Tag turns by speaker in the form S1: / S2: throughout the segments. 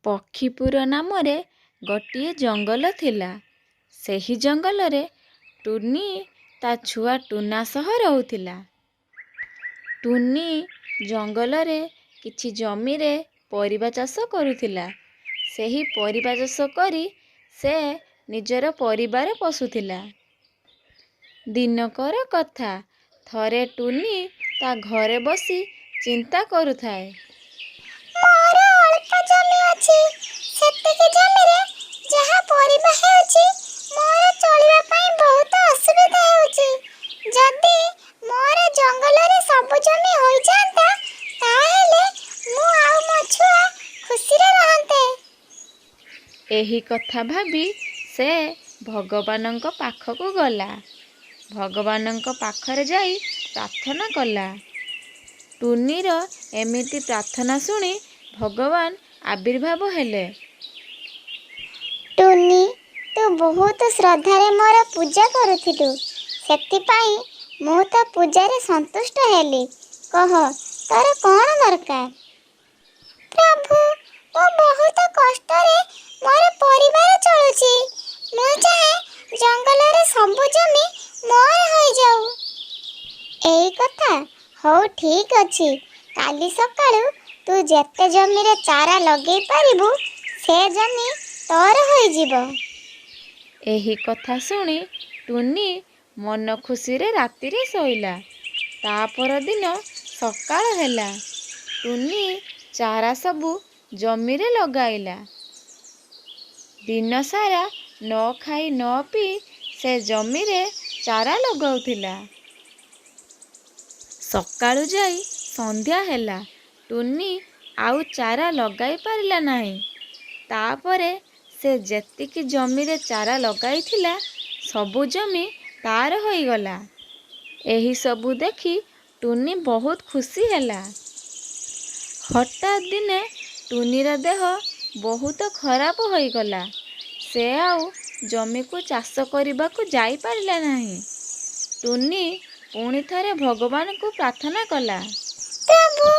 S1: ପକ୍ଷୀପୁର ନାମରେ ଗୋଟିଏ ଜଙ୍ଗଲ ଥିଲା। ସେହି ଜଙ୍ଗଲରେ ଟୁନି ତା ଛୁଆ ଟୁନା ସହ ରହୁଥିଲା। ଟୁନି ଜଙ୍ଗଲରେ କିଛି ଜମିରେ ପରିବା ଚାଷ କରୁଥିଲା। ସେହି ପରିବା ଚାଷ କରି ସେ ନିଜର ପରିବାର ପୋଷୁଥିଲା। ଦିନକର କଥା, ଥରେ ଟୁନି ତା ଘରେ ବସି ଚିନ୍ତା କରୁଥାଏ।
S2: ମୋର ଅଳ୍ପ ଜମି ଅଛି। ସେତିକି ଜମିରେ ଯାହା ପରିବା ହେଉଛି, ମୋର ଚଳିବା ପାଇଁ ବହୁତ ଅସୁବିଧା ହେଉଛି। ଯଦି ମୋର ଜଙ୍ଗଲରେ ସବୁ ଜମି ହୋଇଯାଆନ୍ତା, ତାହେଲେ ମୁଁ ଆଉ ମୋ ଛୁଆ ଖୁସିରେ ରହନ୍ତେ।
S1: ଏହି କଥା ଭାବି ସେ ଭଗବାନଙ୍କ ପାଖକୁ ଗଲା। ଭଗବାନଙ୍କ ପାଖରେ ଯାଇ ପ୍ରାର୍ଥନା କଲା। ଟୁନିର ଏମିତି ପ୍ରାର୍ଥନା ଶୁଣି ଭଗବାନ ଆବିର୍ଭାବ ହେଲେ।
S2: ଟୁନି, ତୁ ବହୁତ ଶ୍ରଦ୍ଧାରେ ମୋର ପୂଜା କରୁଥିଲୁ। ସେଥିପାଇଁ ମୁଁ ତୋ ପୂଜାରେ ସନ୍ତୁଷ୍ଟ ହେଲି। କହ, ତୋର କ'ଣ ଦରକାର? ପ୍ରଭୁ, ମୁଁ ବହୁତ କଷ୍ଟରେ ମୋର ପରିବାର ଚଳୁଛି। ମୁଁ ଚାହେଁ ଜଙ୍ଗଲରେ ସବୁ ଜମି ମୋର ହୋଇଯାଉ। ଏଇ କଥା? ହଉ, ଠିକ୍ ଅଛି। କାଲି ସକାଳୁ ତୁ ଯେତେ ଜମିରେ ଚାରା ଲଗେଇ ପାରିବୁ, ସେ ଜମି ତୋର ହୋଇଯିବ।
S1: ଏହି କଥା ଶୁଣି ଟୁନି ମନ ଖୁସିରେ ରାତିରେ ଶୋଇଲା। ତା ପରଦିନ ସକାଳ ହେଲା। ଟୁନି ଚାରା ସବୁ ଜମିରେ ଲଗାଇଲା। ଦିନସାରା ନ ଖାଇ ନ ପିଇ ସେ ଜମିରେ ଚାରା ଲଗାଉଥିଲା। ସକାଳୁ ଯାଇ ସନ୍ଧ୍ୟା ହେଲା, ଟୁନି ଆଉ ଚାରା ଲଗାଇ ପାରିଲା ନାହିଁ। ତାପରେ ସେ ଯେତିକି ଜମିରେ ଚାରା ଲଗାଇଥିଲା, ସବୁ ଜମି ତାର ହୋଇଗଲା। ଏହି ସବୁ ଦେଖି ଟୁନି ବହୁତ ଖୁସି ହେଲା। ହଠାତ୍ ଦିନେ ଟୁନିର ଦେହ ବହୁତ ଖରାପ ହୋଇଗଲା। ସେ ଆଉ ଜମିକୁ ଚାଷ କରିବାକୁ ଯାଇପାରିଲା ନାହିଁ। ଟୁନି ପୁଣି ଥରେ ଭଗବାନଙ୍କୁ ପ୍ରାର୍ଥନା କଲା।
S2: ପ୍ରଭୁ,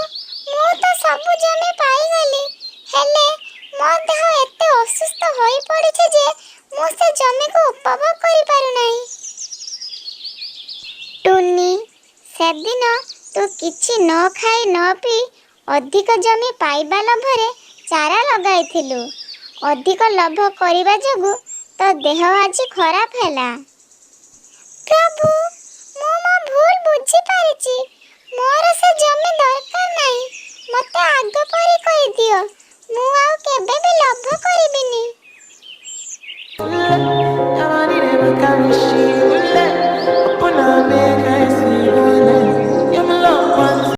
S2: ମୁଁ ତ ସବୁ ଜମି ପାଇଗଲି, ହେଲେ ମୋ ଦେହ ଏତେ ଅସୁସ୍ଥ ହୋଇପଡ଼ିଛି ଯେ ମୁଁ ସେ ଜମିକୁ ଉପଭୋଗ କରିପାରୁନାହିଁ। ଟୁନି, ସେଦିନ ତୁ କିଛି ନ ଖାଇ ନ ପିଇ ଅଧିକ ଜମି ପାଇବା ଲୋଭରେ ଚାରା ଲଗାଇଥିଲୁ। ଅଧିକ ଲୋଭ କରିବା ଯୋଗୁଁ ତୋ ଦେହ ଆଜି ଖରାପ ହେଲା। ପ୍ରଭୁ, ମୁଁ ମୋ ଭୁଲ ବୁଝିପାରିଛି। ମୋର ସେ ଜମି ଦରକାର ନାହିଁ। ମୋତେ ଆଗ ପରି କରିଦିଅ। ମୁଁ ଆଉ କେବେ ବି ଲୋଭ କରିବିନି।